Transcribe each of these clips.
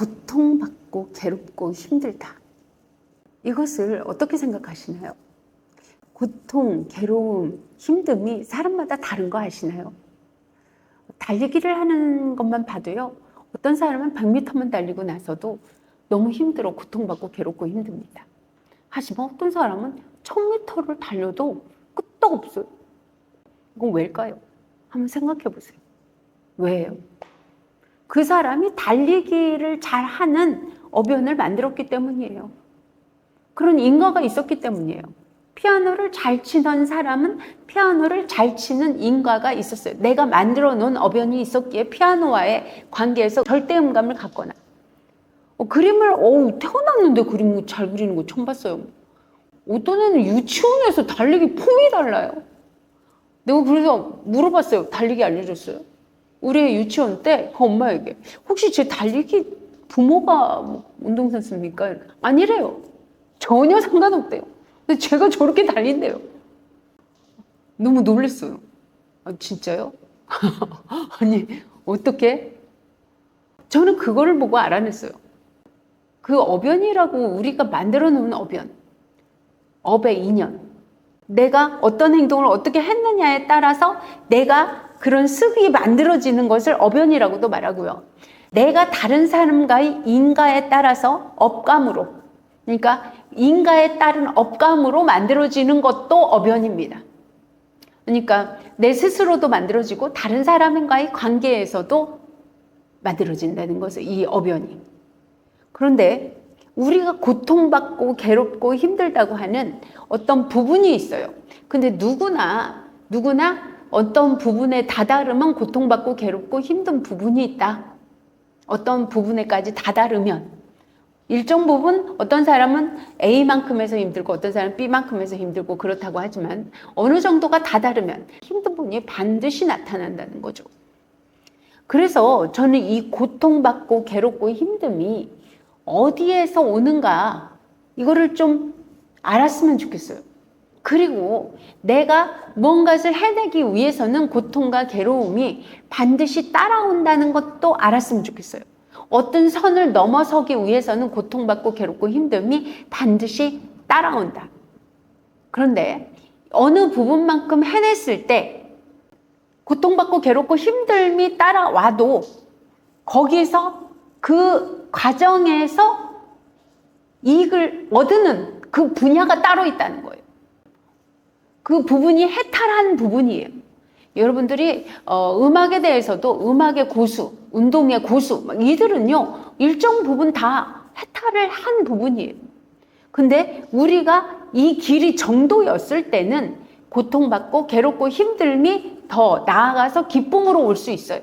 고통받고 괴롭고 힘들다. 이것을 어떻게 생각하시나요? 고통, 괴로움, 힘듦이 사람마다 다른 거 아시나요? 달리기를 하는 것만 봐도요, 어떤 사람은 100m만 달리고 나서도 너무 힘들어 고통받고 괴롭고 힘듭니다. 하지만 어떤 사람은 1000m를 달려도 끄떡없어요. 이건 왜일까요? 한번 생각해 보세요. 왜요? 그 사람이 달리기를 잘하는 어변을 만들었기 때문이에요. 그런 인과가 있었기 때문이에요. 피아노를 잘 치던 사람은 피아노를 잘 치는 인과가 있었어요. 내가 만들어 놓은 어변이 있었기에 피아노와의 관계에서 절대음감을 갖거나, 그림을 태어났는데 그림 잘 그리는 거 처음 봤어요. 어떤 애는 유치원에서 달리기 폼이 달라요. 내가 그래서 물어봤어요. 달리기 알려줬어요? 우리 애 유치원 때 엄마에게 혹시 제 달리기 부모가 운동선수입니까? 아니래요. 전혀 상관없대요. 근데 제가 저렇게 달린대요. 너무 놀랐어요. 아, 진짜요? 아니, 어떻게? 저는 그거를 보고 알아냈어요. 그 어변이라고 우리가 만들어 놓은 어변, 업의 인연, 내가 어떤 행동을 어떻게 했느냐에 따라서 내가 그런 습이 만들어지는 것을 어변이라고도 말하고요. 내가 다른 사람과의 인과에 따라서 업감으로, 그러니까 인과에 따른 업감으로 만들어지는 것도 어변입니다. 그러니까 내 스스로도 만들어지고 다른 사람과의 관계에서도 만들어진다는 것을, 이 어변이. 그런데 우리가 고통받고 괴롭고 힘들다고 하는 어떤 부분이 있어요. 근데 누구나 어떤 부분에 다다르면 고통받고 괴롭고 힘든 부분이 있다. 어떤 부분에까지 다다르면 일정 부분, 어떤 사람은 A만큼에서 힘들고 어떤 사람은 B만큼에서 힘들고 그렇다고 하지만 어느 정도가 다다르면 힘든 부분이 반드시 나타난다는 거죠. 그래서 저는 이 고통받고 괴롭고 힘듦이 어디에서 오는가, 이거를 좀 알았으면 좋겠어요. 그리고 내가 뭔가를 해내기 위해서는 고통과 괴로움이 반드시 따라온다는 것도 알았으면 좋겠어요. 어떤 선을 넘어서기 위해서는 고통받고 괴롭고 힘듦이 반드시 따라온다. 그런데 어느 부분만큼 해냈을 때 고통받고 괴롭고 힘듦이 따라와도 거기서 그 과정에서 이익을 얻는 그 분야가 따로 있다는 거예요. 그 부분이 해탈한 부분이에요. 여러분들이 음악에 대해서도 음악의 고수, 운동의 고수, 이들은요 일정 부분 다 해탈을 한 부분이에요. 근데 우리가 이 길이 정도였을 때는 고통받고 괴롭고 힘듦이 더 나아가서 기쁨으로 올 수 있어요.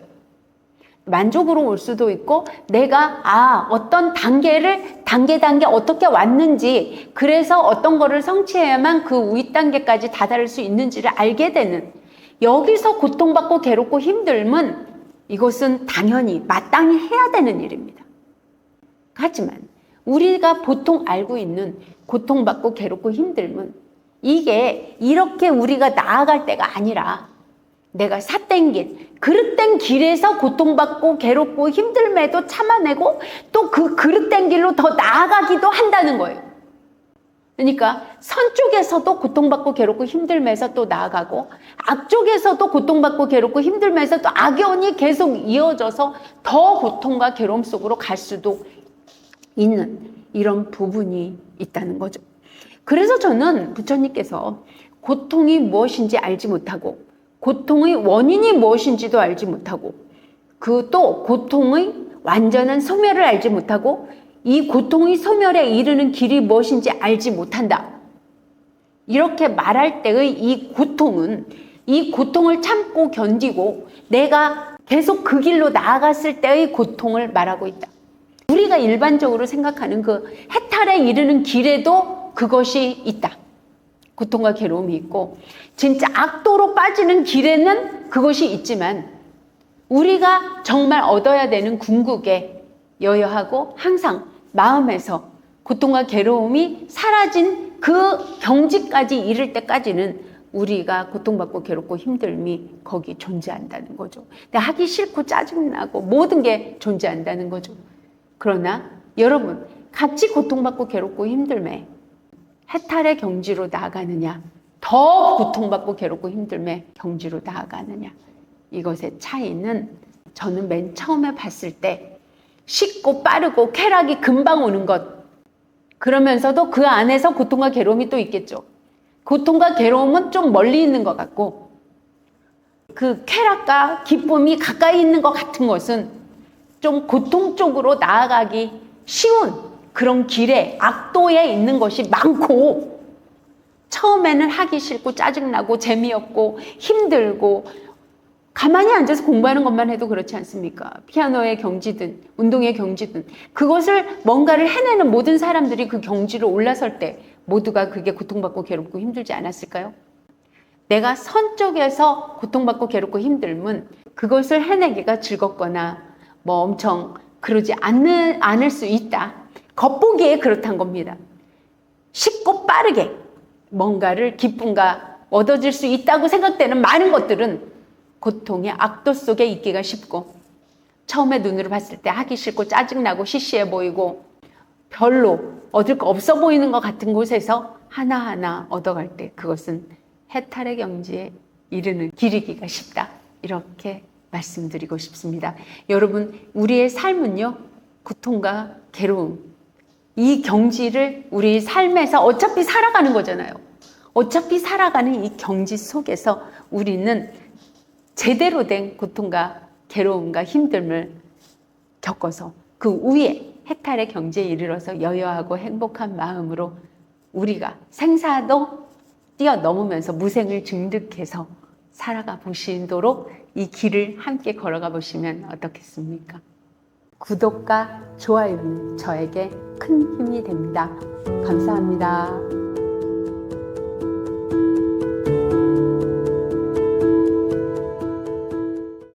만족으로 올 수도 있고, 내가 어떤 단계 어떻게 왔는지, 그래서 어떤 거를 성취해야만 그 윗단계까지 다다를 수 있는지를 알게 되는, 여기서 고통받고 괴롭고 힘듦은 이것은 당연히 마땅히 해야 되는 일입니다. 하지만 우리가 보통 알고 있는 고통받고 괴롭고 힘듦은 이게 이렇게 우리가 나아갈 때가 아니라 내가 삿된 길, 그릇된 길에서 고통받고 괴롭고 힘듦에도 참아내고 또 그 그릇된 길로 더 나아가기도 한다는 거예요. 그러니까 선 쪽에서도 고통받고 괴롭고 힘들면서 또 나아가고, 악 쪽에서도 고통받고 괴롭고 힘들면서 또 악연이 계속 이어져서 더 고통과 괴로움 속으로 갈 수도 있는 이런 부분이 있다는 거죠. 그래서 저는 부처님께서 고통이 무엇인지 알지 못하고, 고통의 원인이 무엇인지도 알지 못하고, 그 또 고통의 완전한 소멸을 알지 못하고, 이 고통의 소멸에 이르는 길이 무엇인지 알지 못한다. 이렇게 말할 때의 이 고통을 참고 견디고 내가 계속 그 길로 나아갔을 때의 고통을 말하고 있다. 우리가 일반적으로 생각하는 그 해탈에 이르는 길에도 그것이 있다. 고통과 괴로움이 있고, 진짜 악도로 빠지는 길에는 그것이 있지만, 우리가 정말 얻어야 되는 궁극에 여여하고 항상 마음에서 고통과 괴로움이 사라진 그 경지까지 이를 때까지는 우리가 고통받고 괴롭고 힘듦이 거기 존재한다는 거죠. 근데 하기 싫고 짜증나고 모든 게 존재한다는 거죠. 그러나 여러분, 같이 고통받고 괴롭고 힘들매 해탈의 경지로 나아가느냐, 더 고통받고 괴롭고 힘들매 경지로 나아가느냐, 이것의 차이는 저는 맨 처음에 봤을 때 쉽고 빠르고 쾌락이 금방 오는 것, 그러면서도 그 안에서 고통과 괴로움이 또 있겠죠. 고통과 괴로움은 좀 멀리 있는 것 같고, 그 쾌락과 기쁨이 가까이 있는 것 같은 것은 좀 고통 쪽으로 나아가기 쉬운 그런 길에, 악도에 있는 것이 많고, 처음에는 하기 싫고 짜증나고 재미없고 힘들고, 가만히 앉아서 공부하는 것만 해도 그렇지 않습니까? 피아노의 경지든 운동의 경지든 그것을 뭔가를 해내는 모든 사람들이 그 경지로 올라설 때 모두가 그게 고통받고 괴롭고 힘들지 않았을까요? 내가 선 쪽에서 고통받고 괴롭고 힘듦은 그것을 해내기가 즐겁거나 뭐 엄청 그러지 않을 수 있다. 겉보기에 그렇단 겁니다. 쉽고 빠르게 뭔가를 기쁨과 얻어질 수 있다고 생각되는 많은 것들은 고통의 악도 속에 있기가 쉽고, 처음에 눈으로 봤을 때 하기 싫고 짜증나고 시시해 보이고 별로 얻을 거 없어 보이는 것 같은 곳에서 하나하나 얻어갈 때 그것은 해탈의 경지에 이르는 길이기가 쉽다. 이렇게 말씀드리고 싶습니다. 여러분, 우리의 삶은요, 고통과 괴로움, 이 경지를 우리 삶에서 어차피 살아가는 거잖아요. 어차피 살아가는 이 경지 속에서 우리는 제대로 된 고통과 괴로움과 힘듦을 겪어서 그 위에 해탈의 경지에 이르러서 여여하고 행복한 마음으로 우리가 생사도 뛰어넘으면서 무생을 증득해서 살아가 보시도록 이 길을 함께 걸어가 보시면 어떻겠습니까? 구독과 좋아요는 저에게 큰 힘이 됩니다. 감사합니다.